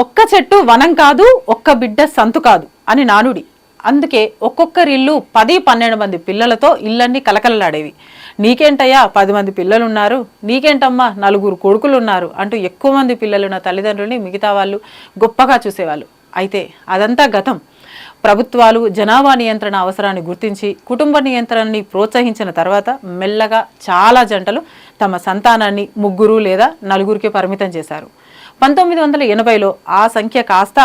ఒక్క చెట్టు వనం కాదు, ఒక్క బిడ్డ సంతు కాదు అని నానుడి. అందుకే ఒక్కొక్కరిల్లు 10-12 మంది పిల్లలతో ఇళ్ళన్నీ కలకలలాడేవి. నీకేంటయ్యా 10 మంది పిల్లలున్నారు, నీకేంటమ్మా 4 కొడుకులున్నారు అంటూ ఎక్కువ మంది పిల్లలున్న తల్లిదండ్రుల్ని మిగతా వాళ్ళు గొప్పగా చూసేవాళ్ళు. అయితే అదంతా గతం. ప్రభుత్వాలు జనాభా నియంత్రణ అవసరాన్ని గుర్తించి కుటుంబ నియంత్రణని ప్రోత్సహించిన తర్వాత మెల్లగా చాలా జంటలు తమ సంతానాన్ని 3 లేదా 4కి పరిమితం చేశారు. 1980లో ఆ సంఖ్య కాస్త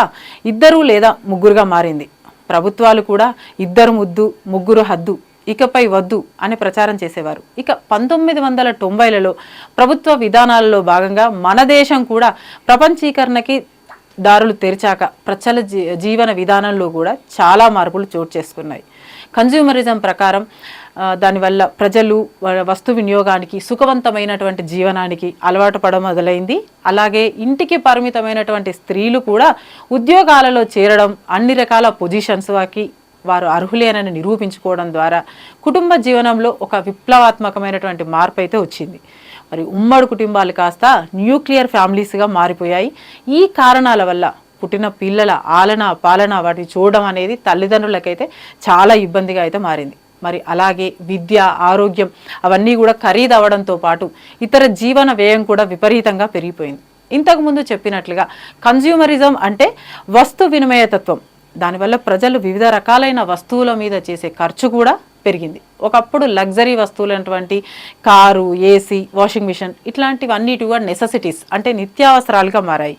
2 లేదా 3గా మారింది. ప్రభుత్వాలు కూడా 2 ముద్దు 3 హద్దు, ఇకపై వద్దు అని ప్రచారం చేసేవారు. ఇక 1990లలో ప్రభుత్వ విధానాలలో భాగంగా మన దేశం కూడా ప్రపంచీకరణకి దారులు తెరిచాక ప్రజల జీవన విధానంలో కూడా చాలా మార్పులు చోటు చేసుకున్నాయి. కన్జ్యూమరిజం ప్రకారం దానివల్ల ప్రజలు వస్తు వినియోగానికి, సుఖవంతమైనటువంటి జీవనానికి అలవాటు పడడం మొదలైంది. అలాగే ఇంటికి పరిమితమైనటువంటి స్త్రీలు కూడా ఉద్యోగాలలో చేరడం, అన్ని రకాల పొజిషన్స్కి వారు అర్హులేనని నిరూపించుకోవడం ద్వారా కుటుంబ జీవనంలో ఒక విప్లవాత్మకమైనటువంటి మార్పు అయితే వచ్చింది. మరి ఉమ్మడి కుటుంబాలు కాస్త న్యూక్లియర్ ఫ్యామిలీస్గా మారిపోయాయి. ఈ కారణాల వల్ల పుట్టిన పిల్లల ఆలన పాలన వాటిని చూడడం అనేది తల్లిదండ్రులకైతే చాలా ఇబ్బందిగా అయితే మారింది. మరి అలాగే విద్య, ఆరోగ్యం అవన్నీ కూడా ఖరీదు అవ్వడంతో పాటు ఇతర జీవన వ్యయం కూడా విపరీతంగా పెరిగిపోయింది. ఇంతకుముందు చెప్పినట్లుగా కన్జ్యూమరిజం అంటే వస్తు వినిమయతత్వం. దానివల్ల ప్రజలు వివిధ రకాలైన వస్తువుల మీద చేసే ఖర్చు కూడా పెరిగింది. ఒకప్పుడు లగ్జరీ వస్తువులైనటువంటి కారు, ఏసీ, వాషింగ్ మిషన్ ఇట్లాంటివన్నిటి కూడా నెసెసిటీస్ అంటే నిత్యావసరాలుగా మారాయి.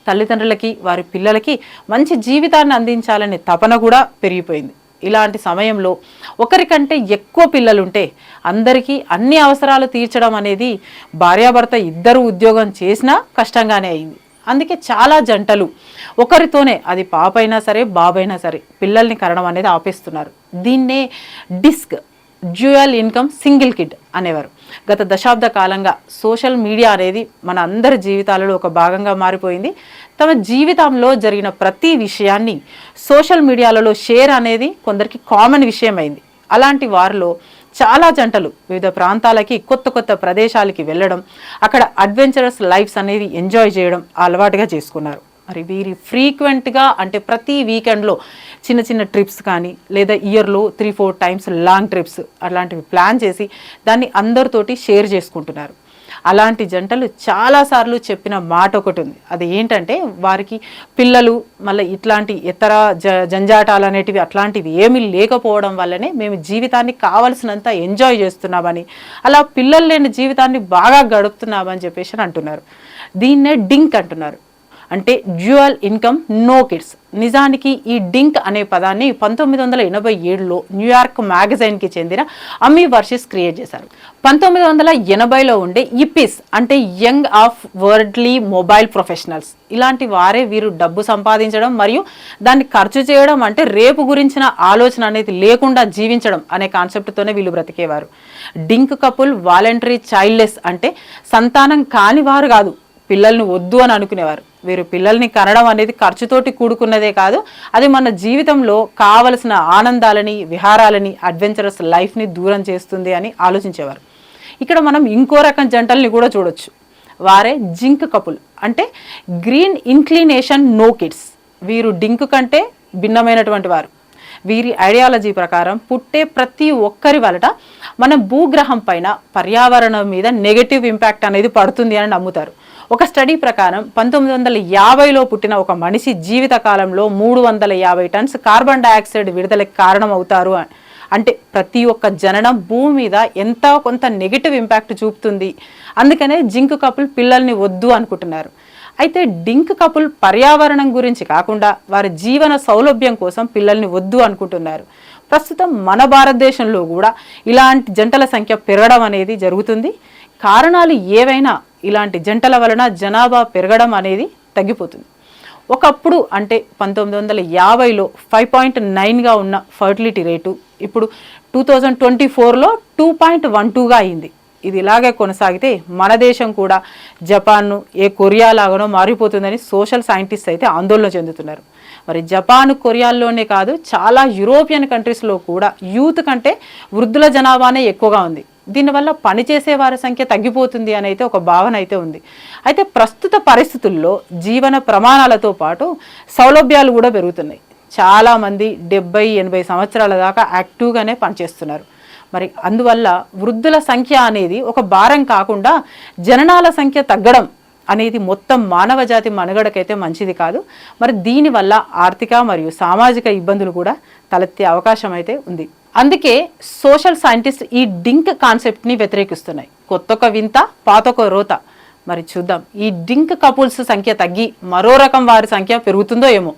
తల్లిదండ్రులకి వారి పిల్లలకి మంచి జీవితాన్ని అందించాలనే తపన కూడా పెరిగిపోయింది. ఇలాంటి సమయంలో ఒకరికంటే ఎక్కువ పిల్లలుంటే అందరికీ అన్ని అవసరాలు తీర్చడం అనేది భార్యాభర్త 2 ఉద్యోగం చేసినా కష్టంగానే అయింది. అందుకే చాలా జంటలు ఒకరితోనే, అది పాపైనా సరే బాబైనా సరే, పిల్లల్ని కనడం అనేది ఆపేస్తున్నారు. దీన్నే డిస్క్ డ్యూయల్ ఇన్కమ్ సింగిల్ కిడ్ అనేవారు. గత దశాబ్ద కాలంగా సోషల్ మీడియా అనేది మన అందరి జీవితాలలో ఒక భాగంగా మారిపోయింది. తమ జీవితంలో జరిగిన ప్రతి విషయాన్ని సోషల్ మీడియాలలో షేర్ అనేది కొందరికి కామన్ విషయం అయింది. అలాంటి వారిలో చాలా జంటలు వివిధ ప్రాంతాలకి, కొత్త కొత్త ప్రదేశాలకి వెళ్ళడం, అక్కడ అడ్వెంచరస్ లైఫ్స్ అనేవి ఎంజాయ్ చేయడం అలవాటుగా చేసుకున్నారు. మరి వీరి ఫ్రీక్వెంట్గా అంటే ప్రతి వీకెండ్లో చిన్న చిన్న ట్రిప్స్ కానీ లేదా ఇయర్లో 3-4 టైమ్స్ లాంగ్ ట్రిప్స్ అలాంటివి ప్లాన్ చేసి దాన్ని అందరితోటి షేర్ చేసుకుంటున్నారు. అలాంటి జంటలు చాలాసార్లు చెప్పిన మాట ఒకటి ఉంది. అది ఏంటంటే వారికి పిల్లలు మళ్ళీ ఇట్లాంటి ఇతర జంజాటాలు అనేటివి అట్లాంటివి ఏమీ లేకపోవడం వల్లనే మేము జీవితాన్ని కావలసినంత ఎంజాయ్ చేస్తున్నామని, అలా పిల్లలు లేని జీవితాన్ని బాగా గడుపుతున్నామని చెప్పేసి అంటున్నారు. దీన్నే డింక్ అంటున్నారు, అంటే డ్యూయల్ ఇన్కమ్ నో కిడ్స్. నిజానికి ఈ డింక్ అనే పదాన్ని 1987లో న్యూయార్క్ మ్యాగజైన్కి చెందిన అమ్మీ వర్షిస్ క్రియేట్ చేశారు. 1980లో ఉండే ఇపిస్ అంటే young of worldly mobile professionals. ఇలాంటి వారే వీరు డబ్బు సంపాదించడం మరియు దాన్ని ఖర్చు చేయడం అంటే రేపు గురించిన ఆలోచన అనేది లేకుండా జీవించడం అనే కాన్సెప్ట్తోనే వీళ్ళు బ్రతికేవారు. డింక్ కపుల్ వాలంటరీ చైల్డ్లెస్ అంటే సంతానం కాని వారు కాదు, పిల్లల్ని వద్దు అని అనుకునేవారు. వీరు పిల్లల్ని కనడం అనేది ఖర్చుతోటి కూడుకున్నదే కాదు, అది మన జీవితంలో కావలసిన ఆనందాలని, విహారాలని, అడ్వెంచరస్ లైఫ్ని దూరం చేస్తుంది అని ఆలోచించేవారు. ఇక్కడ మనం ఇంకో రకం జంటల్ని కూడా చూడొచ్చు. వారే జింక్ కపుల్ అంటే గ్రీన్ ఇన్క్లినేషన్ నో కిడ్స్. వీరు డింక్ కంటే భిన్నమైనటువంటి వారు. వీరి ఐడియాలజీ ప్రకారం పుట్టే ప్రతి ఒక్కరి వలట మన భూగ్రహం పైన పర్యావరణం మీద నెగటివ్ ఇంపాక్ట్ అనేది పడుతుంది అని నమ్ముతారు. ఒక స్టడీ ప్రకారం 1950లో పుట్టిన ఒక మనిషి జీవిత కాలంలో 350 టన్స్ కార్బన్ డైఆక్సైడ్ విడుదలకు కారణం అవుతారు. అంటే ప్రతి ఒక్క జననం భూమి మీద ఎంతో కొంత నెగిటివ్ ఇంపాక్ట్ చూపుతుంది. అందుకనే జింక్ కపుల్ పిల్లల్ని వద్దు అనుకుంటున్నారు. అయితే డింక్ కపుల్ పర్యావరణం గురించి కాకుండా వారి జీవన సౌలభ్యం కోసం పిల్లల్ని వద్దు అనుకుంటున్నారు. ప్రస్తుతం మన భారతదేశంలో కూడా ఇలాంటి జంటల సంఖ్య పెరగడం అనేది జరుగుతుంది. కారణాలు ఏవైనా ఇలాంటి జంటల వలన జనాభా పెరగడం అనేది తగ్గిపోతుంది. ఒకప్పుడు అంటే 1950లో 5.9గా ఉన్న ఫర్టిలిటీ రేటు ఇప్పుడు 2024లో 2.12గా అయింది. ఇది ఇలాగే కొనసాగితే మన దేశం కూడా జపాన్ను కొరియా లాగానో మారిపోతుందని సోషల్ సైంటిస్ట్ అయితే ఆందోళన చెందుతున్నారు. మరి జపాన్, కొరియాల్లోనే కాదు చాలా యూరోపియన్ కంట్రీస్లో కూడా యూత్ కంటే వృద్ధుల జనాభానే ఎక్కువగా ఉంది. దీనివల్ల పనిచేసే వారి సంఖ్య తగ్గిపోతుంది అని అయితే ఒక భావన అయితే ఉంది. అయితే ప్రస్తుత పరిస్థితుల్లో జీవన ప్రమాణాలతో పాటు సౌలభ్యాలు కూడా పెరుగుతున్నాయి. చాలామంది 70-80 సంవత్సరాల దాకా యాక్టివ్గానే పనిచేస్తున్నారు. మరి అందువల్ల వృద్ధుల సంఖ్య అనేది ఒక భారం కాకుండా జననాల సంఖ్య తగ్గడం అనేది మొత్తం మానవ జాతి మనుగడకైతే మంచిది కాదు. మరి దీనివల్ల ఆర్థిక మరియు సామాజిక ఇబ్బందులు కూడా తలెత్తే అవకాశం అయితే ఉంది. అందుకే సోషల్ సైంటిస్ట్ ఈ డింక్ కాన్సెప్ట్ని వ్యతిరేకిస్తున్నాయి. కొత్తొక వింత పాతొక రోత. మరి చూద్దాం, ఈ డింక్ కపుల్స్ సంఖ్య తగ్గి మరో రకం వారి సంఖ్య పెరుగుతుందో ఏమో.